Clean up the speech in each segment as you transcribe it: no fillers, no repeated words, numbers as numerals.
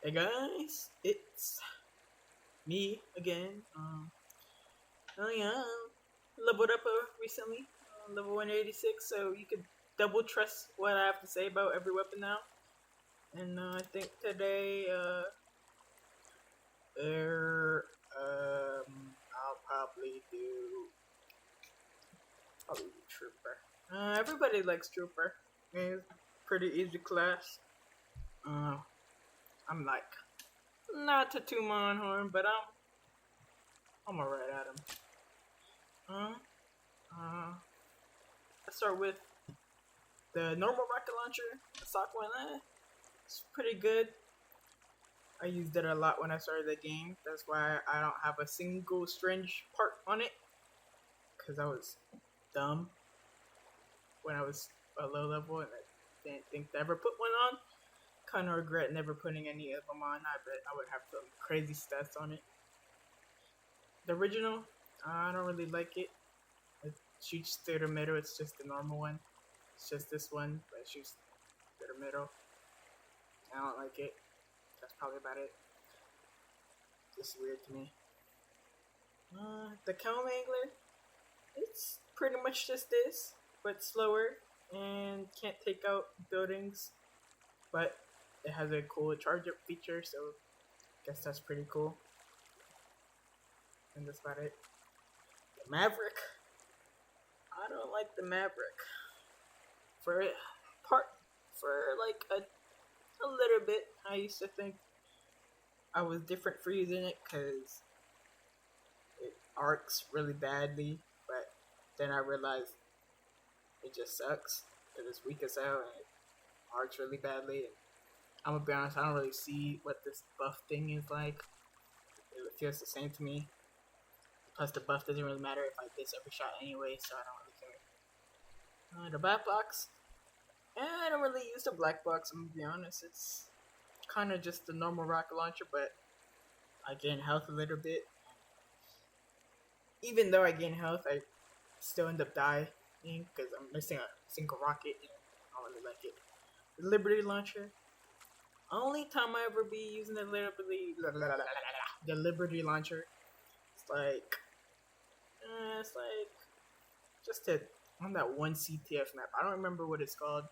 Hey guys, it's me again. Oh yeah, leveled up recently, level 186, so you could double trust what I have to say about every weapon now. And I think today, there, I'll probably do Trooper. Everybody likes Trooper. It's pretty easy class. Uh, I'm like not to toot my own horn, but I'm alright at him. Uh, uh, Let's start with the normal rocket launcher, the stock one. It's pretty good. I used it a lot when I started the game. That's why I don't have a single strange part on it, because I was dumb when I was a low level and I didn't think to ever put one on. Kind of regret never putting any of them on. I bet I would have some crazy stats on it. The original, I don't really like it. It shoots through the middle. It's just the normal one. It's just this one, but it shoots through the middle. I don't like it. That's probably about it. Just weird to me. The Kelm Angler, it's pretty much just this, but slower and can't take out buildings. But it has a cool charge up feature, so I guess that's pretty cool. And that's about it. The Maverick, I don't like the Maverick. For like a little bit, I used to think I was different for using it because it arcs really badly, but then I realized it just sucks because it's weak as hell and it arcs really badly. And I'm gonna be honest, I don't really see what this buff thing is like. It feels the same to me. Plus, the buff doesn't really matter if I miss every shot anyway, so I don't really care. The black box, I don't really use the black box. I'm gonna be honest, it's kind of just the normal rocket launcher, but I gain health a little bit. Even though I gain health, I still end up dying because I'm missing a single rocket. And I don't really like it. The Liberty launcher. Only time I ever be using the Liberty launcher. It's like just on that one CTF map. I don't remember what it's called,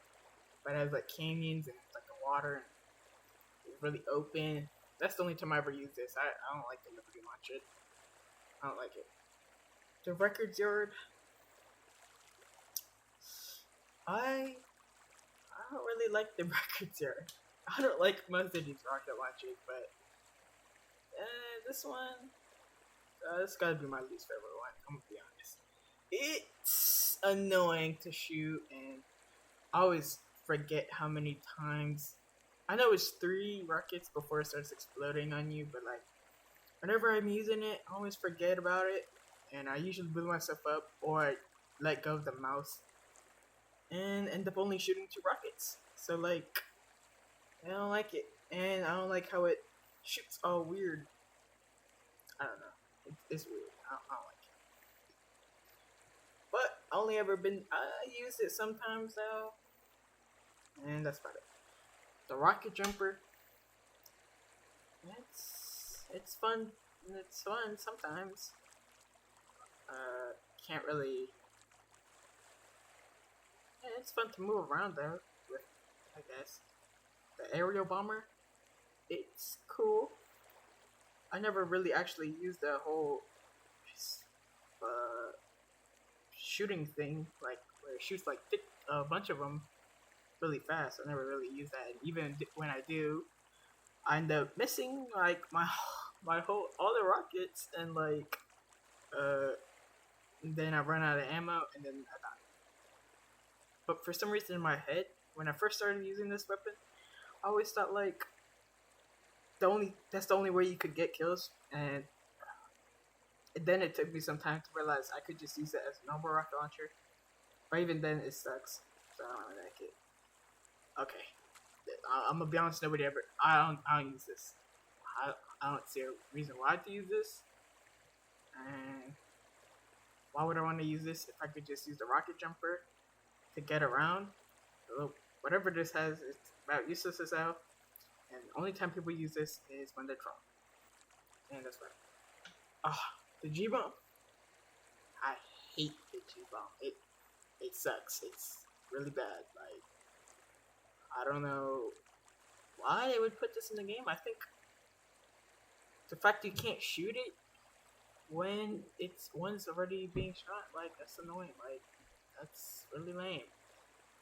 but it has like canyons and it's like the water and it's really open. That's the only time I ever use this. I don't like the Liberty launcher. I don't like it. The Records Yard. I don't really like the Records Yard. I don't like most of these rocket launchers, but this one, this gotta be my least favorite one. I'm gonna be honest. It's annoying to shoot, and I always forget how many times. I know it's 3 rockets before it starts exploding on you, but like whenever I'm using it, I always forget about it, and I usually blew myself up or I let go of the mouse and end up only shooting 2 rockets. So like, I don't like it, and I don't like how it shoots all weird. I don't know. It's weird. I don't like it. But I only ever I use it sometimes though, and that's about it. The rocket jumper. It's fun. It's fun sometimes. Can't really. Yeah, it's fun to move around though. With, I guess, the aerial bomber. It's cool. I never really actually used the whole shooting thing, like where it shoots like a bunch of them really fast. I never really used that, and even when I do, I end up missing like my whole all the rockets, and like then I run out of ammo, and then I die. But for some reason in my head, when I first started using this weapon, I always thought like that's the only way you could get kills, and then it took me some time to realize I could just use it as a normal rocket launcher. But even then, it sucks, so I don't really like it. Okay, I'm gonna be honest. I don't use this. I don't see a reason why to use this. And why would I want to use this if I could just use the rocket jumper to get around? Whatever this has, it's about useless as hell. And the only time people use this is when they're drunk. And that's right. The G-bomb. I hate the G-bomb. It sucks. It's really bad. Like, I don't know why they would put this in the game. I think the fact you can't shoot it when one's already being shot, like, that's annoying. Like, that's really lame.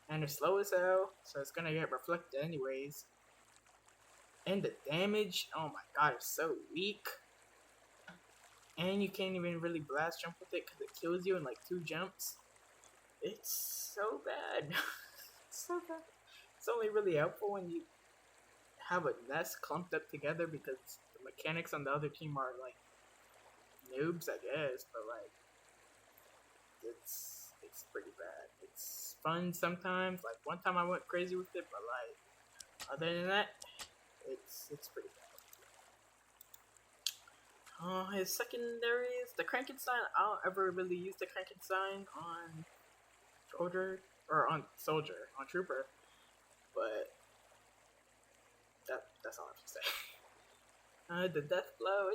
And it's slow as hell, so it's gonna get reflected anyways. And the damage, oh my god, it's so weak. And you can't even really blast jump with it because it kills you in like 2 jumps. It's so bad. It's so bad. It's only really helpful when you have a nest clumped up together because the mechanics on the other team are like noobs, I guess, but like it's pretty bad. It's fun sometimes. Like one time I went crazy with it, but like other than that, it's pretty bad. His secondaries, the Frankenstein. I don't ever really use the Frankenstein on Soldier or on Trooper, but that's all I have to say. The death blow.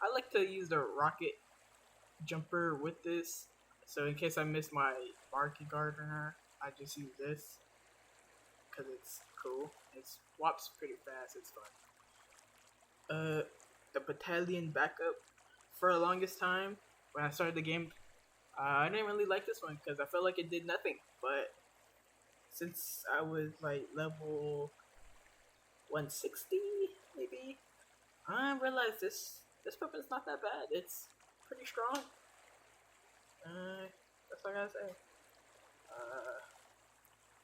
I like to use the rocket jumper with this, so in case I miss my Barky Gardener, I just use this because it's cool. It swaps pretty fast. It's fun. The battalion backup. For the longest time, when I started the game, I didn't really like this one because I felt like it did nothing. But since I was like level 160, maybe, I realized this weapon's not that bad. It's pretty strong. That's all I gotta say.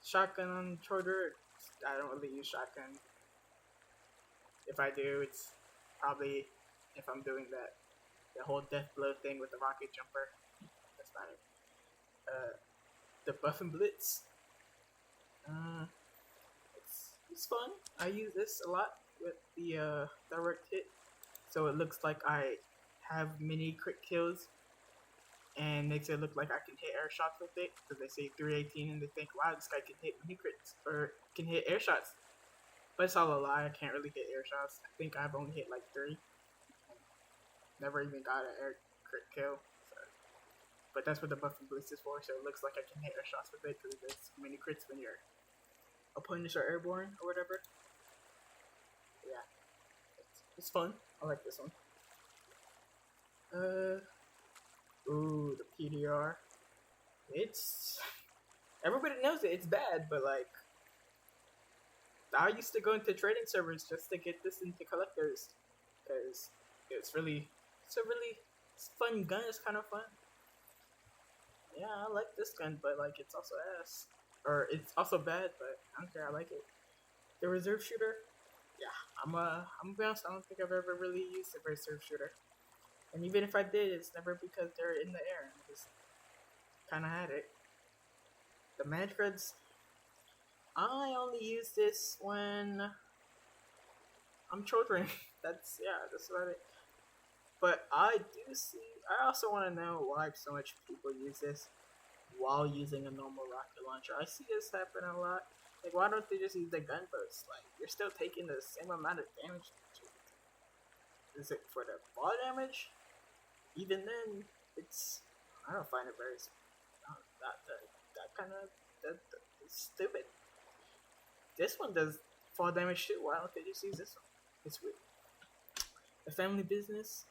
Shotgun on Troder. I don't really use shotgun. If I do, it's probably if I'm doing the whole death blow thing with the rocket jumper. That's not it. The buff and blitz. It's fun. I use this a lot with the direct hit, so it looks like I have mini crit kills, and makes it look like I can hit air shots with it. Because they say 318, and they think, wow, this guy can hit mini crits or can hit air shots. But it's all a lie. I can't really hit air shots. I think I've only hit like 3. Never even got an air crit kill. So. But that's what the buff and blitz is for, so it looks like I can hit air shots with it because there's many crits when your opponents are airborne or whatever. Yeah. It's fun. I like this one. Ooh, the PDR. Everybody knows it. It's bad, but like, I used to go into trading servers just to get this into collectors because it's a really fun gun. It's kind of fun. Yeah, I like this gun, but like it's also ass, or it's also bad. But I don't care. I like it. The reserve shooter. Yeah, I'm gonna be honest. I don't think I've ever really used a reserve shooter, and even if I did, it's never because they're in the air. I just kind of had it. The Manfreds. I only use this when I'm children. That's about it. But I also want to know why so much people use this while using a normal rocket launcher. I see this happen a lot. Like, why don't they just use the gun burst? Like, you're still taking the same amount of damage. Is it for the ball damage? Even then, I don't find it very, it's stupid. This one does fall damage too. Why don't they just use this one? It's weird. The family business.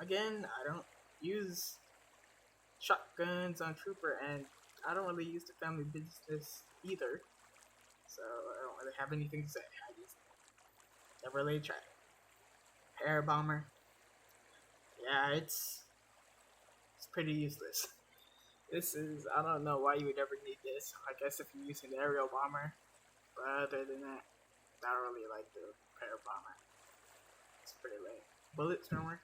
Again, I don't use shotguns on Trooper, and I don't really use the family business either. So I don't really have anything to say. I just never really tried it. Air bomber. Yeah, it's pretty useless. I don't know why you would ever need this. I guess if you're using the aerial bomber. But other than that, I don't really like the air bomber. It's pretty lame. Bullet stormer.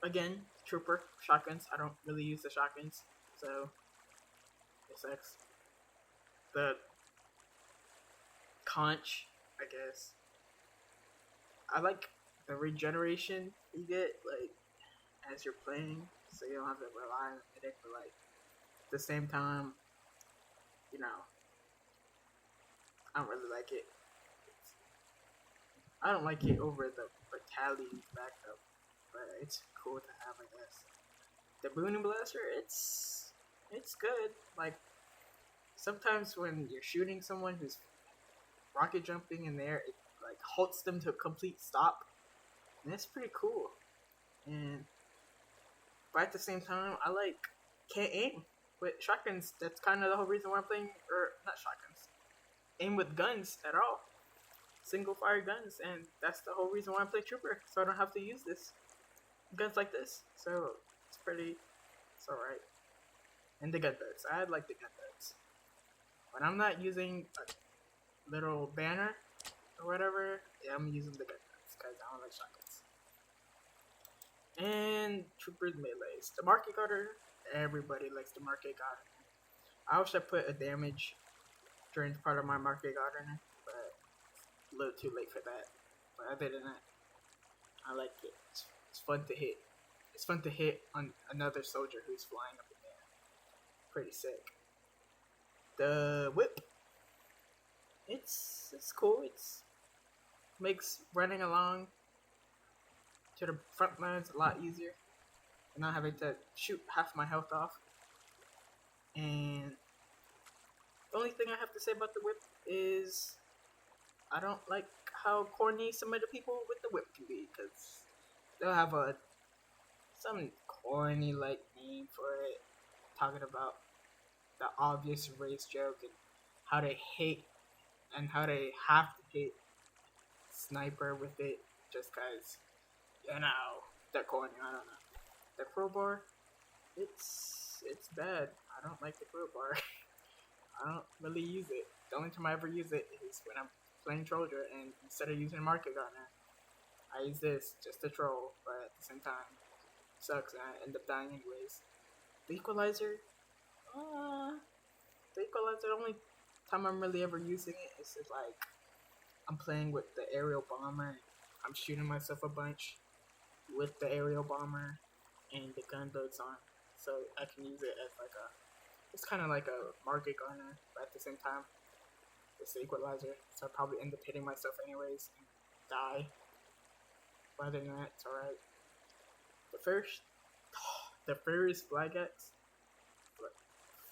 Again, Trooper. Shotguns. I don't really use the shotguns. So, it sucks. The conch, I guess. I like the regeneration you get, like, as you're playing. So you don't have to rely on it, but like, at the same time, I don't really like it. I don't like it over the Battalion backup, but it's cool to have, I guess. The Boon Blaster, it's good. Like sometimes when you're shooting someone who's rocket jumping in there, it like halts them to a complete stop, and it's pretty cool. And but at the same time, I like can't aim with shotguns. That's kind of the whole reason why I'm playing, or not shotguns, aim with guns at all, single fire guns, and that's the whole reason why I play Trooper, so I don't have to use this guns like this. So it's alright. And the gun darts, I like the gun darts. When I'm not using a little banner or whatever, yeah, I'm using the gun darts because I don't like shotguns. And Troopers melees, the market garter. Everybody likes the market garter. I wish I put a damage during part of my market gardener, but a little too late for that. But other than that, I like it. It's fun to hit. It's fun to hit on another soldier who's flying up in the air. Pretty sick. The whip. It's cool. It's makes running along to the front lines a lot easier. And not having to shoot half my health off. And the only thing I have to say about the whip is I don't like how corny some of the people with the whip can be, because they'll have some corny like name for it, talking about the obvious race joke and how they hate and how they have to hate sniper with it just cause they're corny. I don't know. The crowbar, it's bad. I don't like the crowbar. I don't really use it. The only time I ever use it is when I'm playing Troller, and instead of using Market Gunner, I use this just to troll, but at the same time, it sucks and I end up dying anyways. The Equalizer, the only time I'm really ever using it is if, like, I'm playing with the aerial bomber, I'm shooting myself a bunch with the aerial bomber and the gunboats on, so I can use it as like it's kind of like a market gunner, but at the same time, it's the Equalizer, so I probably end up hitting myself anyways and die. But other than that, it's alright. The first Flagax,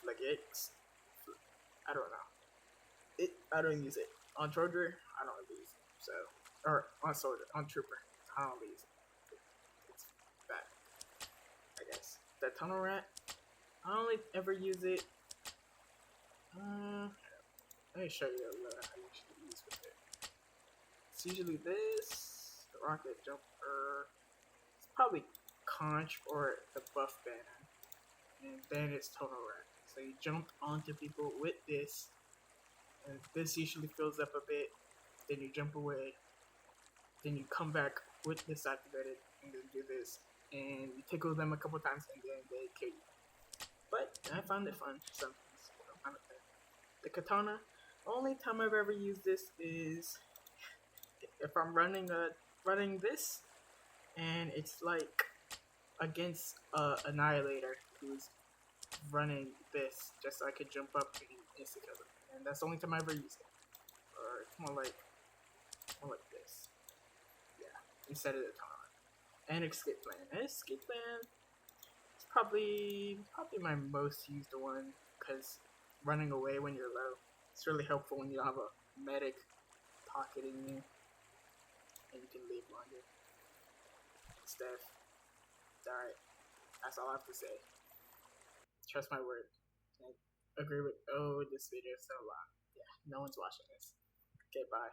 Flagax, I don't know. I don't use it. On Troller, I don't really use it. So, or on Soldier, on Trooper, I don't really use it. It's bad, I guess. The Tunnel Rat, I only ever use it. Let me show you what I usually use with it. It's usually this, the Rocket Jumper. It's probably Conch or the Buff Banner. And then it's Tunnel Rat. So you jump onto people with this, and this usually fills up a bit. Then you jump away. Then you come back with this activated, and then do this, and you tickle them a couple times, and then they kill you. But I found it fun sometimes. The Katana. Only time I've ever used this is if I'm running this, and it's like against Annihilator who's running this, just so I could jump up and insta kill them. And that's the only time I ever use it. Or it's more like this. Yeah, instead of the Katana. And Escape Plan. Escape Plan is probably my most used one, because running away when you're low, it's really helpful when you have a medic pocketing you, and you can leave longer. Steph, it's alright. That's all I have to say. Trust my word. I agree with, this video is so long. Yeah, no one's watching this. Okay, bye.